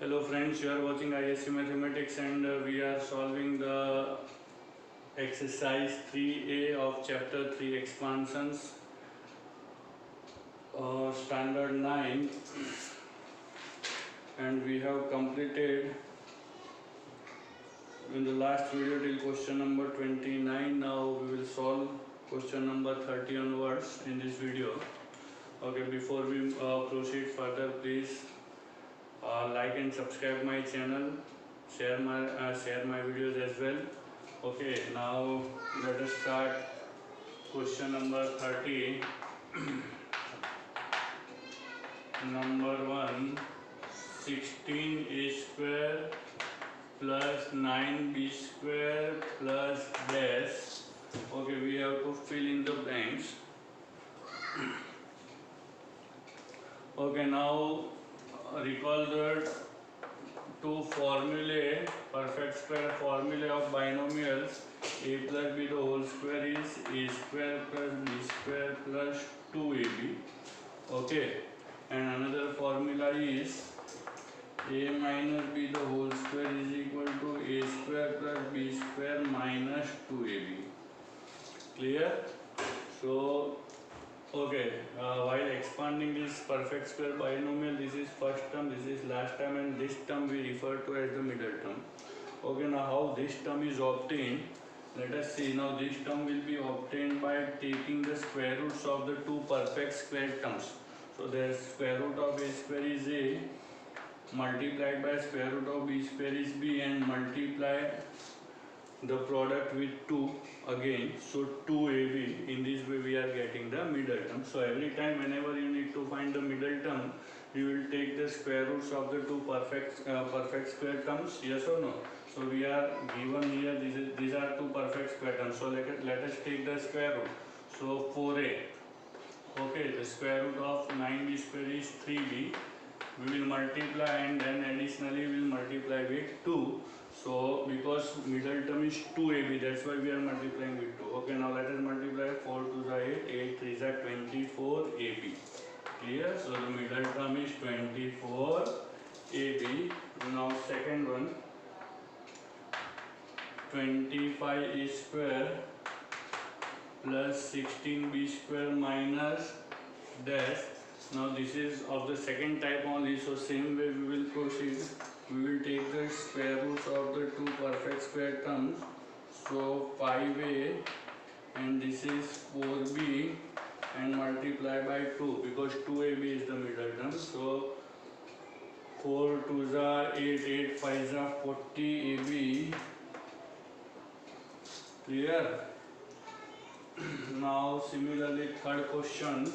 Hello friends, you are watching ISC Mathematics and we are solving the exercise 3A of chapter 3 expansions, standard 9, and we have completed in the last video till question number 29. Now we will solve question number 30 onwards in this video. Okay, before we proceed further, please like and subscribe my channel, share my videos as well. Okay, now let us start question number 30. Number 1, 16a square plus 9b square plus dash. Okay, we have to fill in the blanks. Okay, now recall the two formulae, perfect square formulae of binomials. A plus b the whole square is a square plus b square plus 2ab. Okay, and another formula is a minus b the whole square is equal to a square plus b square minus 2ab. Clear? So okay, while expanding this perfect square binomial, this is first term, this is last term, and this term we refer to as the middle term. Okay, now how this term is obtained, let us see. Now this term will be obtained by taking the square roots of the two perfect square terms. So the square root of a square is a, multiplied by square root of b square is b, and multiply the product with 2 again, so 2ab. In this way we are getting the middle term. So every time whenever you need to find the middle term, you will take the square roots of the two perfect square terms, yes or no? So we are given here, these are two perfect square terms, so let us take the square root. So 4a, okay, the square root of 9b square is 3b. We will multiply and then additionally we will multiply with 2. So because middle term is 2ab, that's why we are multiplying with 2. Okay, now let us multiply 4 to the 8, 8 3 is 24ab. Clear? So the middle term is 24ab. Now second one, 25a square plus 16b square minus dash. Now this is of the second type only, so same way we will proceed. We will take the square roots of the two perfect square terms. So 5a and this is 4b and multiply by 2 because 2ab is the middle term. So 4 2s are 8, 8 5s are 40ab. Clear? Now similarly third question,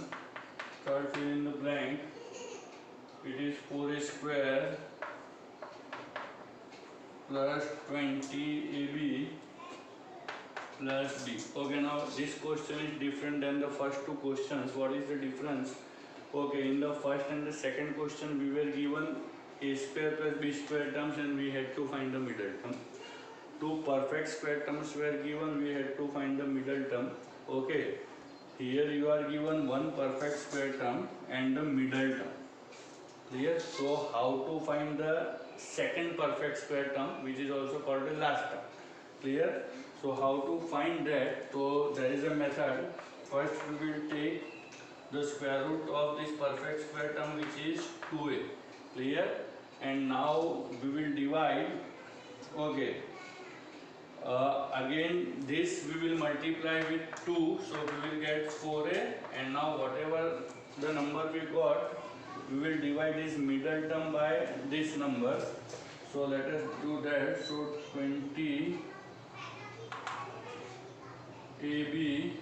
third fill in the blank. It is 4a square plus 20ab plus b. Okay, now this question is different than the first two questions. What is the difference? Okay, in the first and the second question we were given a square plus b square terms and we had to find the middle term. Two perfect square terms were given, we had to find the middle term. Okay, here you are given one perfect square term and the middle term. Clear? So how to find the second perfect square term, which is also called the last term? Clear? So how to find that? So there is a method. First we will take the square root of this perfect square term, which is 2a. Clear? And now we will divide. Okay, again this we will multiply with 2, so we will get 4a, and now whatever the number we got, we will divide this middle term by this number. So let us do that. So 20 ab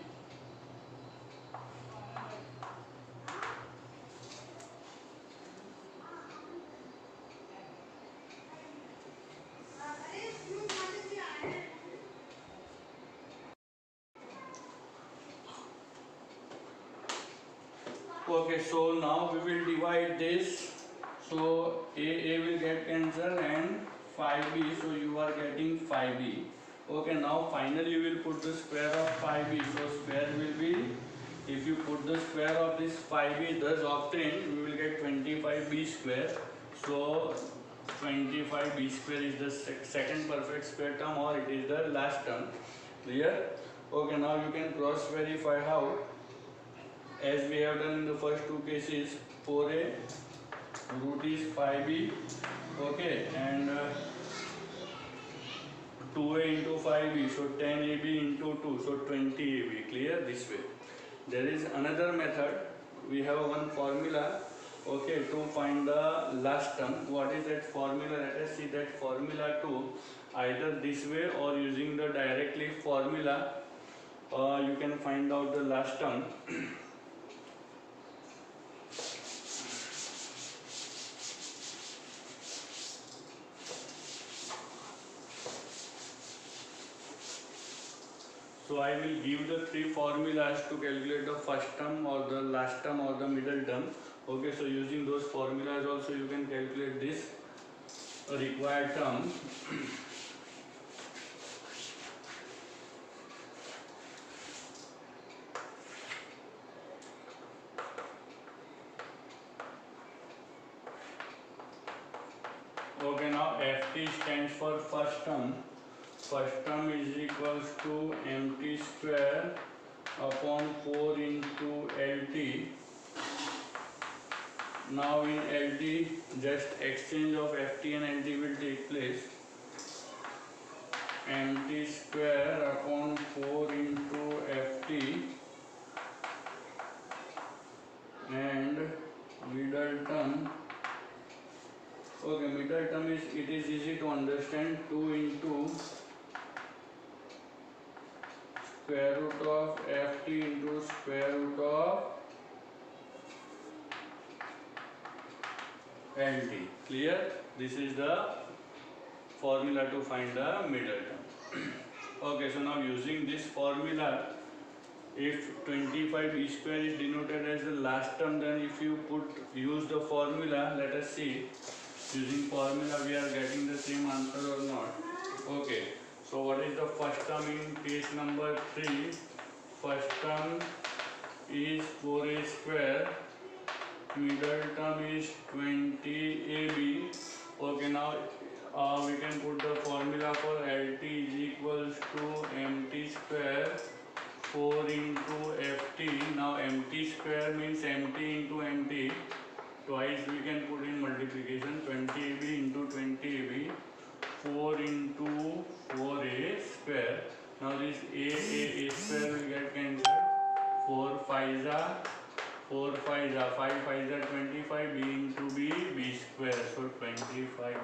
okay, so now we will divide this. So a will get cancelled and 5b, so you are getting 5b. Okay, now finally you will put the square of 5b. So square will be, if you put the square of this 5b thus obtained, we will get 25b square. So 25 b square is the second perfect square term, or it is the last term. Clear? Okay, now you can cross verify how, as we have done in the first two cases. 4a root is 5b, okay, and 2a into 5b, so 10ab into 2, so 20ab. Clear? This way. There is another method. We have one formula, okay, to find the last term. What is that formula? Let us see that formula too. Either this way or using the directly formula, you can find out the last term. So I will give the three formulas to calculate the first term or the last term or the middle term. Okay, so using those formulas also you can calculate this required term. Okay, now ft stands for first term. First term is equals to mt square upon 4 into lt. Now in lt, just exchange of ft and lt will take place. Mt square upon 4 into ft, and middle term. Okay, middle term is, it is easy to understand, 2 into square root of ft into square root of lt. Clear? This is the formula to find the middle term. Okay, so now using this formula, if 25 b square is denoted as the last term, then if you use the formula, let us see, using formula we are getting the same answer or not. Okay, so what is the first term in case number 3? First term is 4a square, middle term is 20ab. Okay, now we can put the formula for lt is equals to mt square 4 into ft. Now mt square means mt into mt. Twice we can put in multiplication, 20ab into 20ab, 4 into 4a square. Now this a square will get cancelled. 4 5s are 5 5s are 25, b into b square, so 25 b square.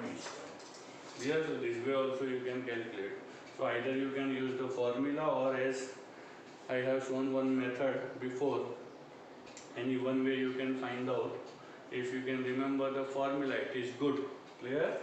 Here, so this way also you can calculate. So either you can use the formula, or as I have shown one method before, any one way you can find out. If you can remember the formula, it is good. Clear?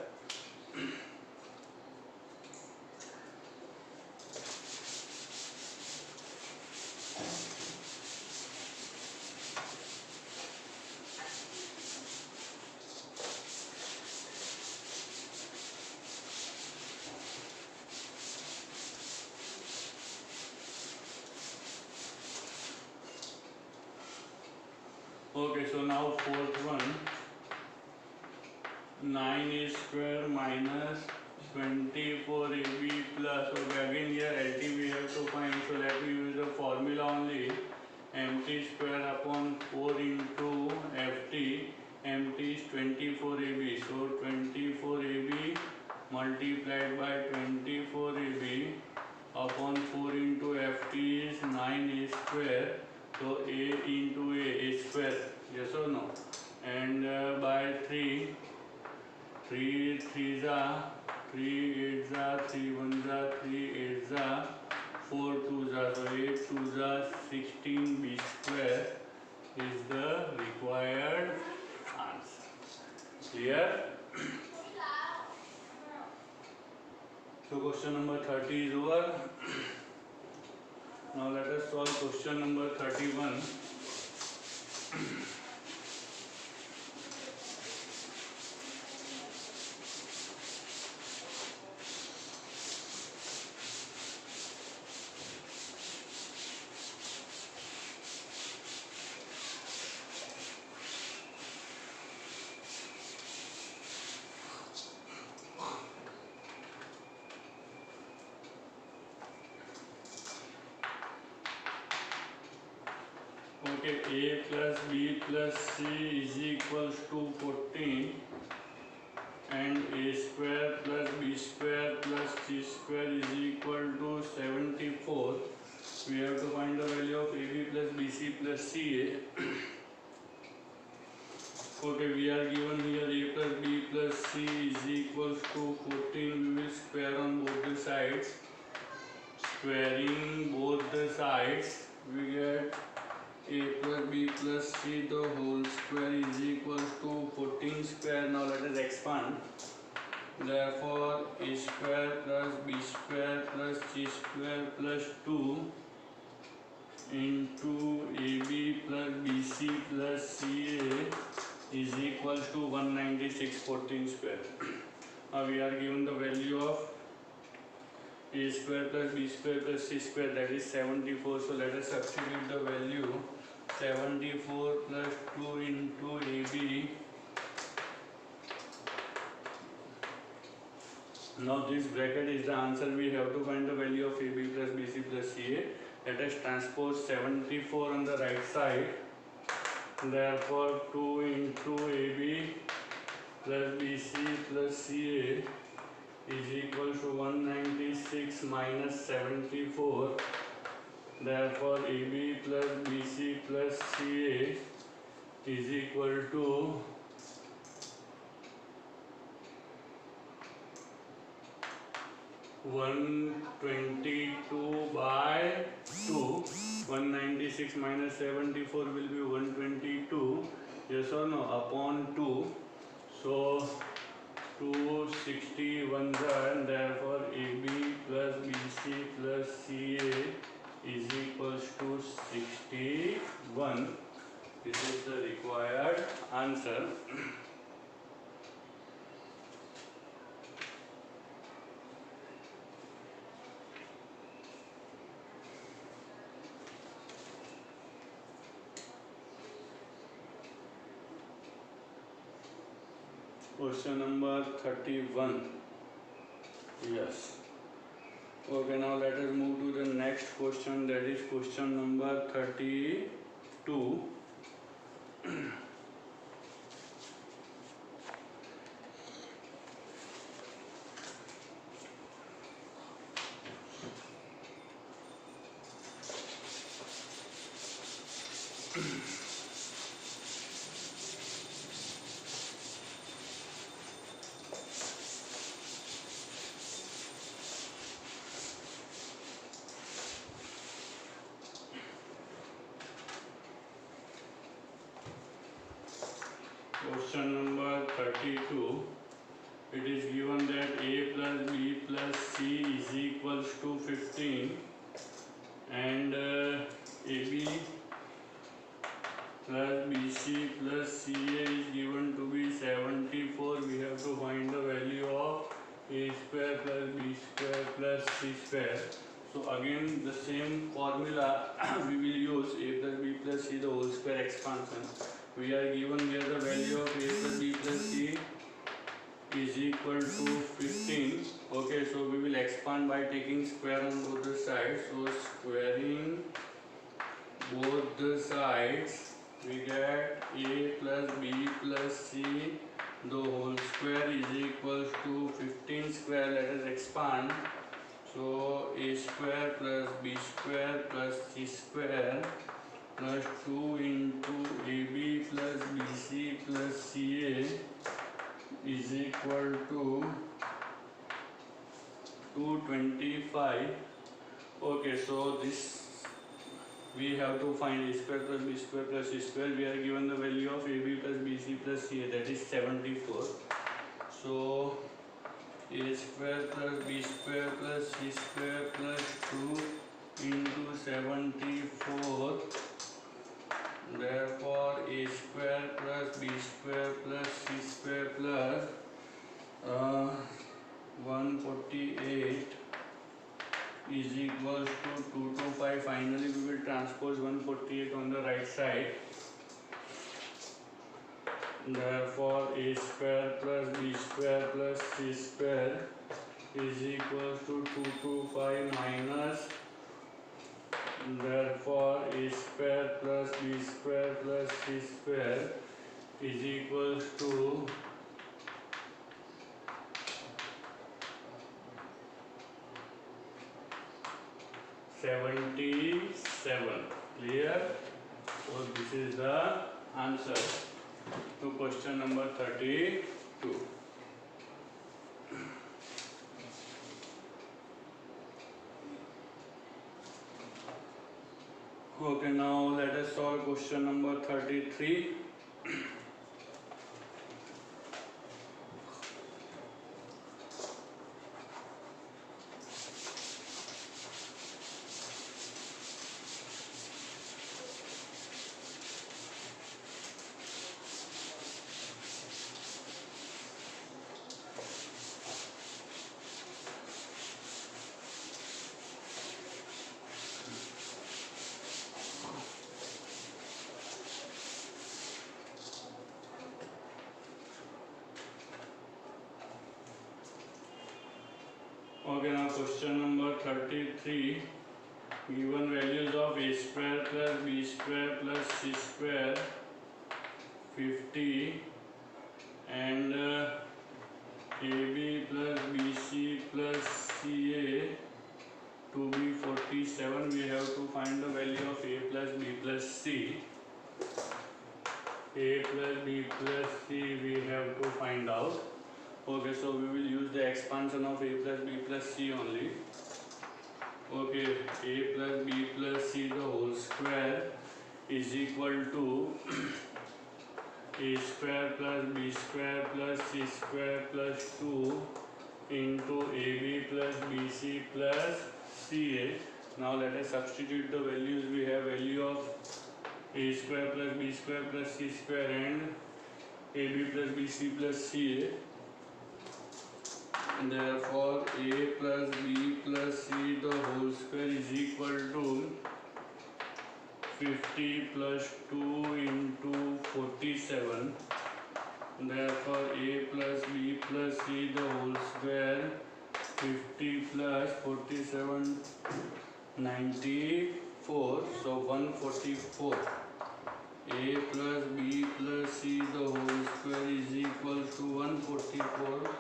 Okay, so now fourth one, 9a square minus 24ab plus, okay, again here lt we have to find, so let me use the formula only. Mt square upon 4 into ft, mt is 24ab, so 24ab multiplied by 24ab upon 4 into ft is 9a square. So a into a square, yes or no? And by 3, 3 3s are 3 8s are 3 1s are 3 8s are 4 2s are, so 8 2s are 16b square is the required answer. Clear? So question number 30 is over. Now let us solve question number 31. Okay, a plus b plus c is equals to 14 and a square plus b square plus c square is equal to 74. We have to find the value of ab plus bc plus ca. Okay, we are given here a plus b plus c is equals to 14. We will square on both the sides. Squaring both the sides, we get a plus b plus c the whole square is equals to 14 square. Now let us expand. Therefore, a square plus b square plus c square plus 2 into ab plus bc plus ca is equals to 196 14 square. Now we are given the value of a square plus b square plus c square, that is 74. So let us substitute the value 74 plus 2 into ab. Now this bracket is the answer. We have to find the value of ab plus bc plus ca. Let us transpose 74 on the right side. Therefore 2 into ab plus bc plus ca is equal to 196 minus 74. Therefore ab plus bc plus ca is equal to 122 by 2. 196 minus 74 will be 122. Yes or no? Upon 2. So 261 and therefore AB plus BC plus CA is equals to 61. This is the required answer. Question number 31. Yes. Okay, now let us move to the next question, that is question number 32. Question number 32. It is given that a plus b plus c is equals to 15 and ab plus bc plus ca is given to be 74. We have to find the value of a square plus b square plus c square. So again the same formula we will use, a plus b plus c the whole square expansion. We are given here the value of a plus b plus c is equal to 15. Okay, so we will expand by taking square on both the sides. So squaring both the sides, we get a plus b plus c the whole square is equals to 15 square. Let us expand. So a square plus b square plus c square plus 2 into ab plus bc plus ca is equal to 225. Okay, so this we have to find a square plus b square plus c square. We are given the value of ab plus bc plus ca, that is 74. So a square plus b square plus c square plus 2 into 74. Therefore a square plus b square plus c square plus 148 is equals to 225. Finally we will transpose 148 on the right side. Therefore a square plus b square plus c square is equals to 225 minus Therefore, a square plus b square plus c square is equals to 77. Clear? So this is the answer to question number 32. Okay, now let us solve question number 33. Okay, now question number 33. Given values of a square plus b square plus c square 50 and ab plus bc plus ca to be 47, we have to find the value of a plus b plus c. A plus b plus c we have to find out. Okay, so we will use the expansion of a plus b plus c only. Okay, a plus b plus c the whole square is equal to a square plus b square plus c square plus 2 into ab plus bc plus ca. Now let us substitute the values. We have value of a square plus b square plus c square and ab plus bc plus ca. Therefore, a plus b plus c the whole square is equal to 50 plus 2 into 47. Therefore, a plus b plus c the whole square 50 plus 47 94. So 144. A plus b plus c the whole square is equal to 144.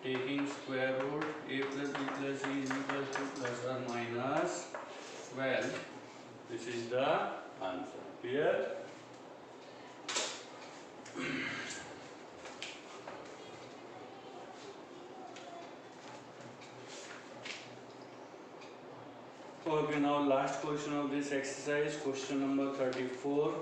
Taking square root, a plus b plus c is equal to plus or minus 12. This is the answer. Clear? Okay, now last question of this exercise, question number 34.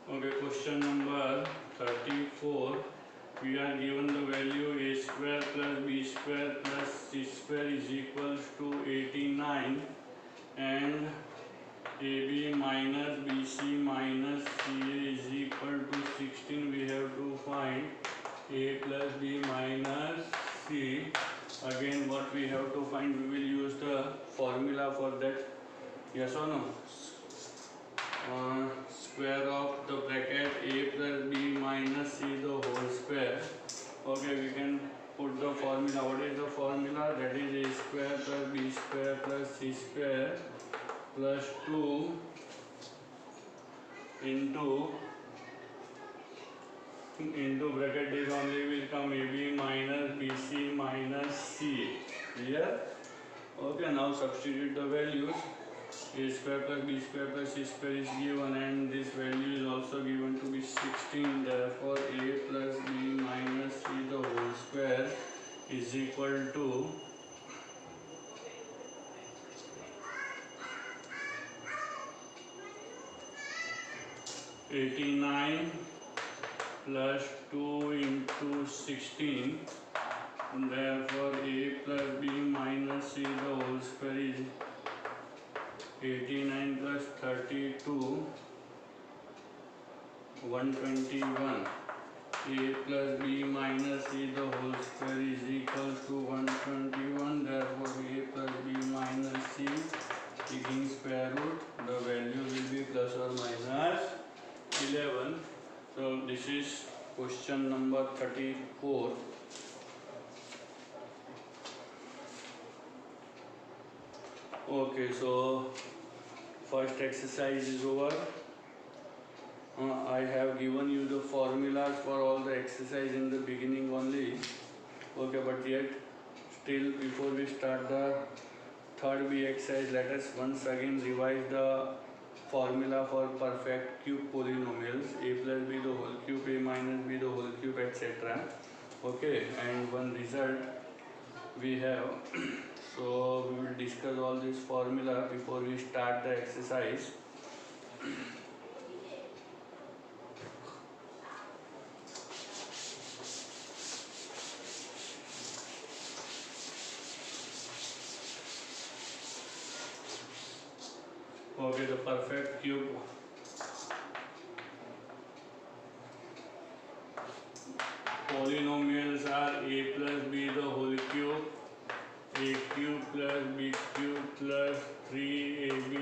Okay, question number 34. We are given the value a square plus b square plus c square is equals to 89 and ab minus bc minus ca is equal to 16. We have to find a plus b minus c. Again, what we have to find, we will use the formula for that. Yes or no? Square of the bracket a plus b minus c the whole square. Okay, we can put the formula. What is the formula? That is a square plus b square plus c square plus 2 into bracket, this only will come ab minus bc minus c. Clear? Okay, now substitute the values. A square plus b square plus c square is given and this value is also given to be 16. Therefore, a plus b minus c the whole square is equal to 89 plus 2 into 16. Therefore, a plus b minus c the whole square is 89 plus 32, 121. A plus b minus c the whole square is equal to 121. Therefore, a plus b minus c taking square root, the value will be plus or minus 11. So this is question number 34. Okay, so first exercise is over. I have given you the formulas for all the exercise in the beginning only. Okay, but yet still before we start the third B exercise, let us once again revise the formula for perfect cube polynomials. A plus b the whole cube, a minus b the whole cube, etc. Okay, and one result we have. So we will discuss all this formula before we start the exercise. Okay, the perfect cube polynomials are a plus b the whole cube, a cube plus b cube plus 3ab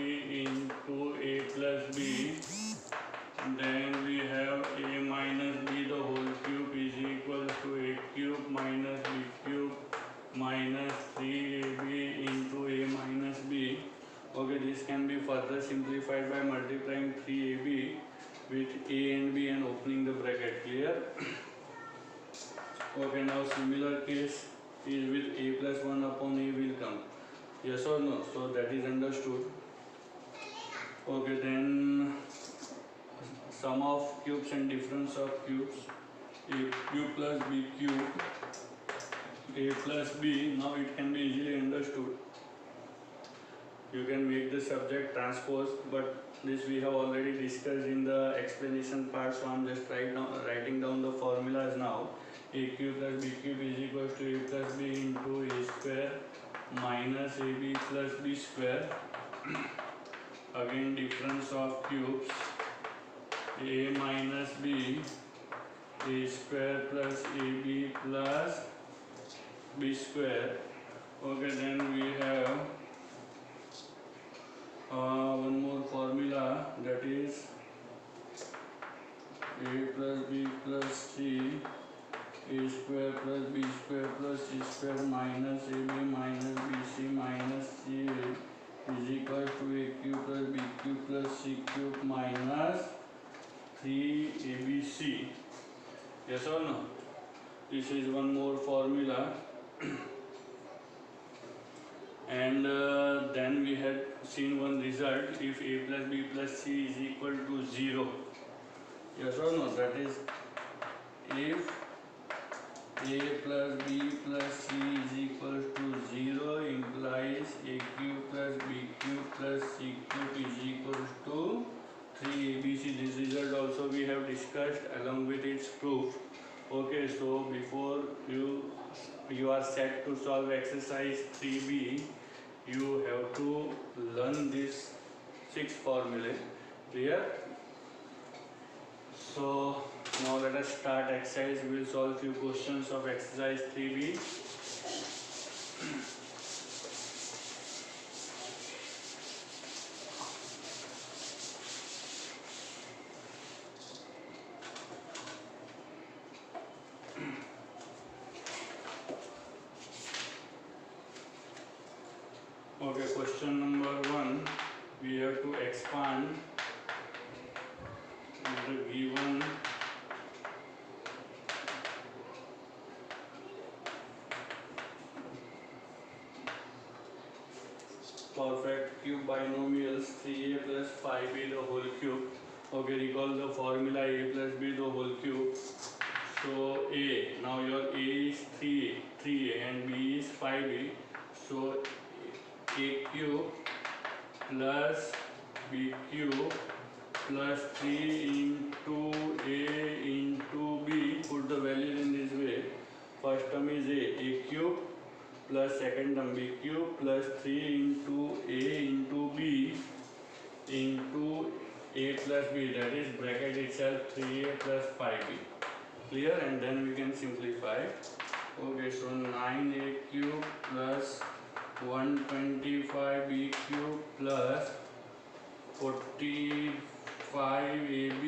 into a plus b. Then we have a minus b the whole cube is equal to a cube minus b cube minus 3ab into a minus b. Okay, this can be further simplified by multiplying 3ab with a and b and opening the bracket. Clear? Okay, now similar case is with a plus 1 upon a will come. Yes or no? So that is understood. Okay, then sum of cubes and difference of cubes. A cube plus b cube, a plus b. Now it can be easily understood. You can make the subject transpose, but this we have already discussed in the explanation part, so I am just writing down the formulas now. A cube plus b cube is equal to a plus b into a square minus ab plus b square. Again, difference of cubes, a minus b, a square plus ab plus b square. Okay, then we have one more formula, that is a plus b plus c, a square plus b square plus c square minus ab minus bc minus ca is equal to a cube plus b cube plus c cube minus 3abc. Yes or no? This is one more formula. And then we had seen one result, if a plus b plus c is equal to 0. Yes or no? That is, if a plus b plus c is equal to 0 implies a cube plus b cube plus c cube is equal to 3abc. This result also we have discussed along with its proof. Okay, so before you are set to solve exercise 3b, you have to learn these 6 formulae. Clear? So now let us start exercise. We will solve few questions of exercise 3b. Okay, question number 1, we have to expand the given perfect cube binomials 3a plus 5b the whole cube. Okay, recall the formula a plus b the whole cube. So a, now your a is 3a and b is 5b. So a cube plus b cube plus 3 into a into b. Put the values in this way. First term is a cube plus second term b cube plus 3 into a into b into a plus b, that is bracket itself 3a plus 5b. Clear? And then we can simplify. Okay, so 9a cube plus 125b cube plus 45ab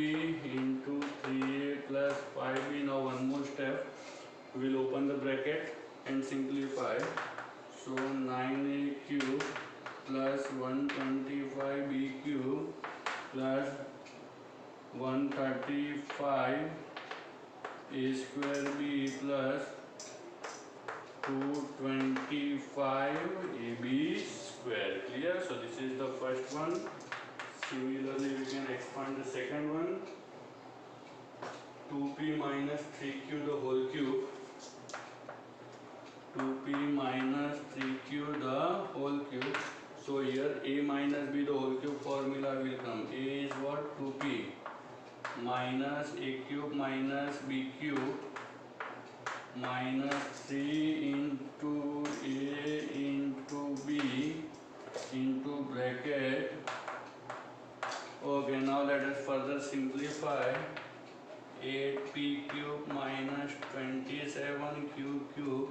into 3a plus 5b. Now one more step. We will open the bracket and simplify. So 9a cube plus 125b cube plus 135 a square b plus 225 ab square. Clear? So this is the first one. Similarly, we can expand the second one. 2p minus 3q the whole cube. 2p minus 3q the whole cube. So here a minus b the whole cube formula will come. A is what? 2p minus a cube minus b cube minus 3 into a into b into bracket. Okay, now let us further simplify. 8p cube minus 27q cube,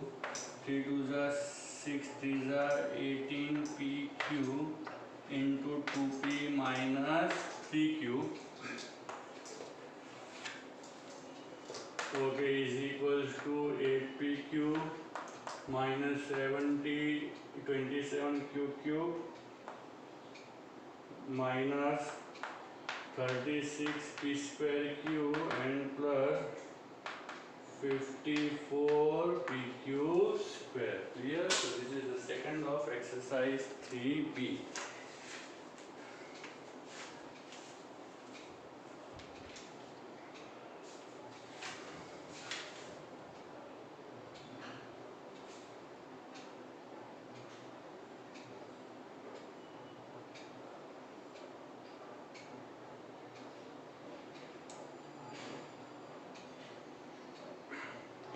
3 2s are 6, 3s are 18p cube into 2p minus 3 cube. Okay, is equals to 8p cube minus 27q cube minus 36p square cube and plus 54p cube square. Clear? So this is the second of exercise 3b.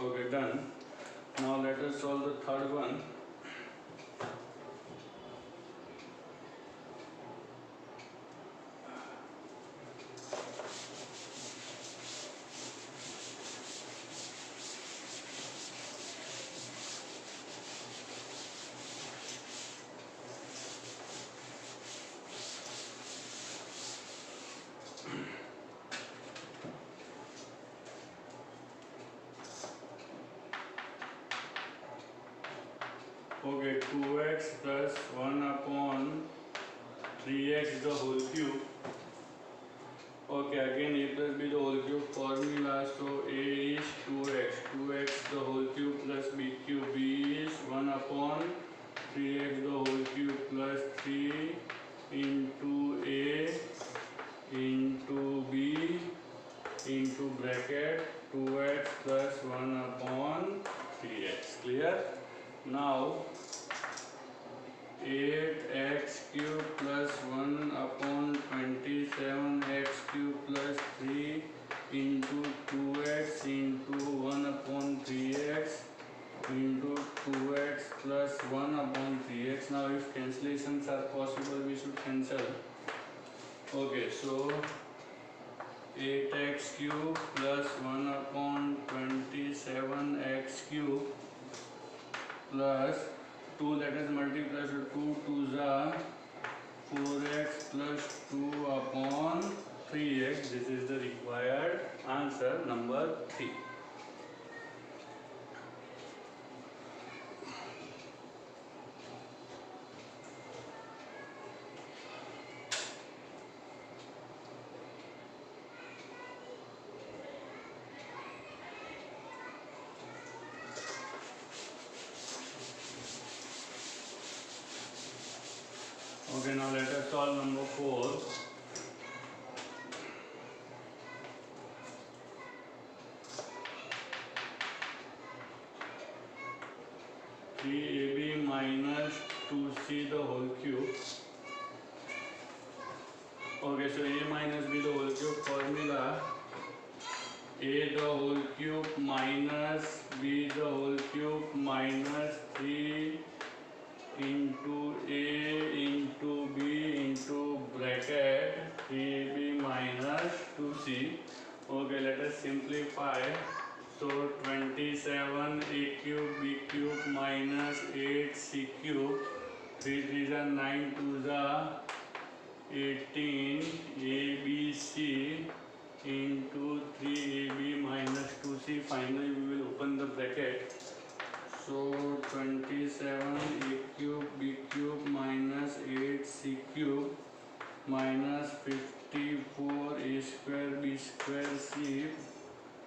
Okay, done. Now let us solve the third one. Okay, 2x plus 1 upon 3x the whole cube. Okay, again a plus b the whole cube formula. So a is 2x, 2x the whole cube plus b cube. B is 1 upon 3x the whole cube plus 3 into a into b into bracket 2x plus 1 upon 3x. Clear? Now 8x cube plus 1 upon 27x cube plus 3 into 2x into 1 upon 3x into 2x plus 1 upon 3x. Now if cancellations are possible, we should cancel. Okay, so 8x cube plus 1 upon 27x cube plus 2, let us multiply, so 2 2s are 4x plus 2 upon 3x. This is the required answer, number 3. Okay, now let us solve number 4. (3ab minus 2c the whole cube) Okay, so a minus b the whole cube formula, a the whole cube minus b the whole cube minus 3 into a into b into bracket 3ab minus 2c. Okay, let us simplify. So 27 a cube b cube minus 8 c cube, 3 3s are 9 2s are 18 ABC into 3AB minus 2C. Finally, we will open the bracket. So 27 A cube B cube minus 8C cube minus 54 A square B square C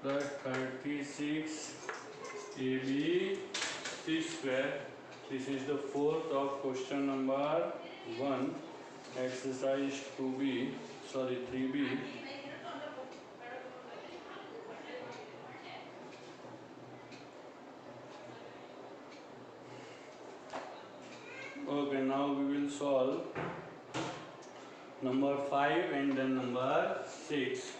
plus 36 AB C square. This is the fourth of question number 1. Exercise 3B. Okay, now we will solve number 5 and then number 6.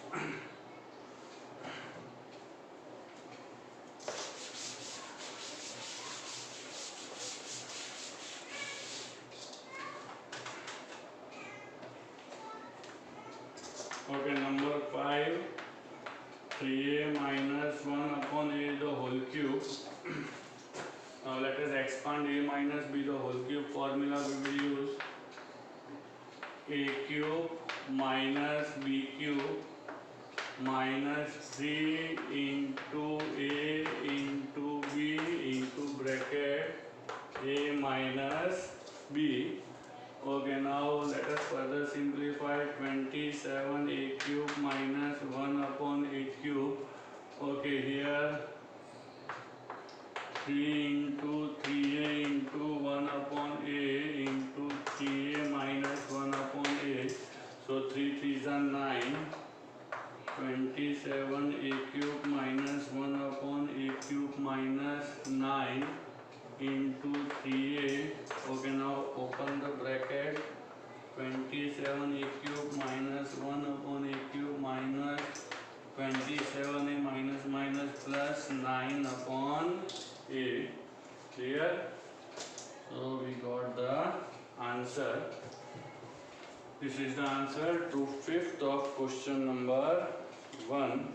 Okay, number 5, 3a minus 1 upon a the whole cube. Now let us expand a minus b the whole cube formula. We will use a cube minus b cube minus 3 into a into b into bracket a minus b. Okay, now let us further simplify. 27 a cube minus 1 upon a cube. Okay, here 3 into 3a into 1 upon a into 3a minus 1 upon a. So 3 3s are 9. 27 a cube minus 1 upon a cube minus 9 into 3a. Okay, now open the bracket. 27 a cube minus 1 upon a cube minus 27a minus minus plus 9 upon a. Clear? So we got the answer. This is the answer to 5th of question number 1.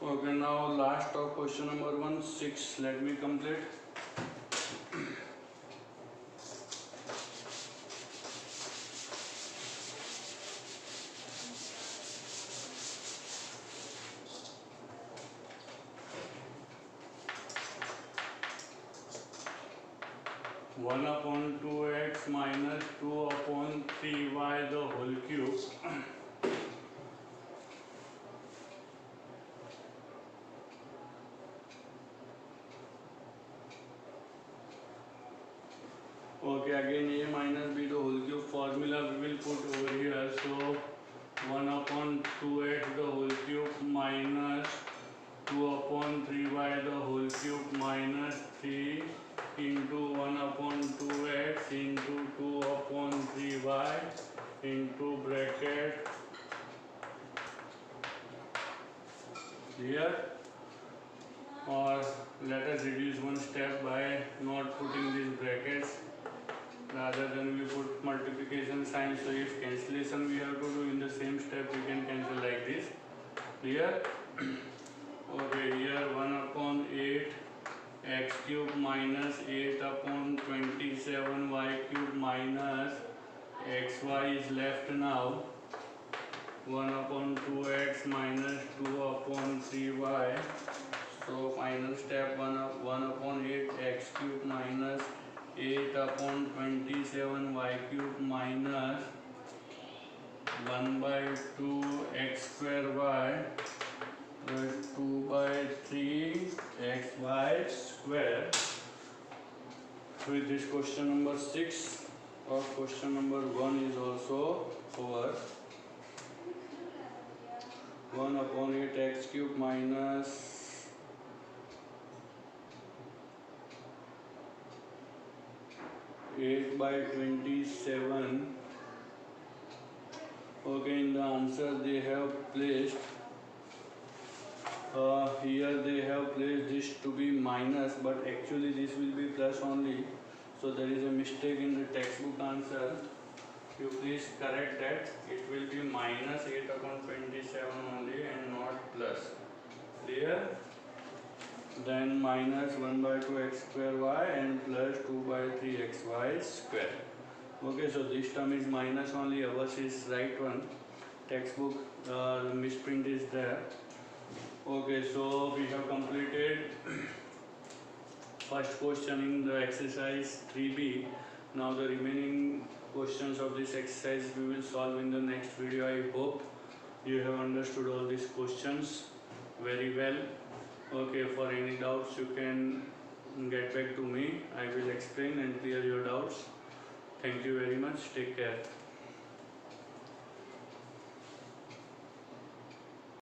Okay, now last of question number 1, 6. Let me complete. One upon 2x minus 2 upon 3y the whole cube. Okay, again a minus b the whole cube formula we will put over here. So 1 upon 2x the whole cube minus 2 upon 3y the whole cube minus 3 into 1 upon 2x into 2 upon 3y into bracket. Here, or let us reduce one step by not putting these brackets, rather than we put multiplication sign. So if cancellation we have to do in the same step, we can cancel like this. Clear? Okay, here 1 upon 8 x cube minus 8 upon 27 y cube minus xy is left now. 1 upon 2x minus 2 upon 3y. So final step 1 upon 8 x cube minus 8 upon 27 y cube minus 1 by 2 x square y plus 2 by 3 xy square. With this question number 6 of question number 1 is also over. 1 upon 8 x cube minus 8 by 27. Okay, in the answer they have placed here they have placed this to be minus, but actually this will be plus only. So there is a mistake in the textbook answer. You please correct that. It will be minus 8 upon 27 only and not plus. Clear? Then minus 1 by 2 x square y and plus 2 by 3 xy square. Okay, so this term is minus only, ours is right one. Textbook misprint is there. Okay, so we have completed first question in the exercise 3b. Now the remaining questions of this exercise we will solve in the next video. I hope you have understood all these questions very well. Okay, for any doubts you can get back to me. I will explain and clear your doubts. Thank you very much. Take care.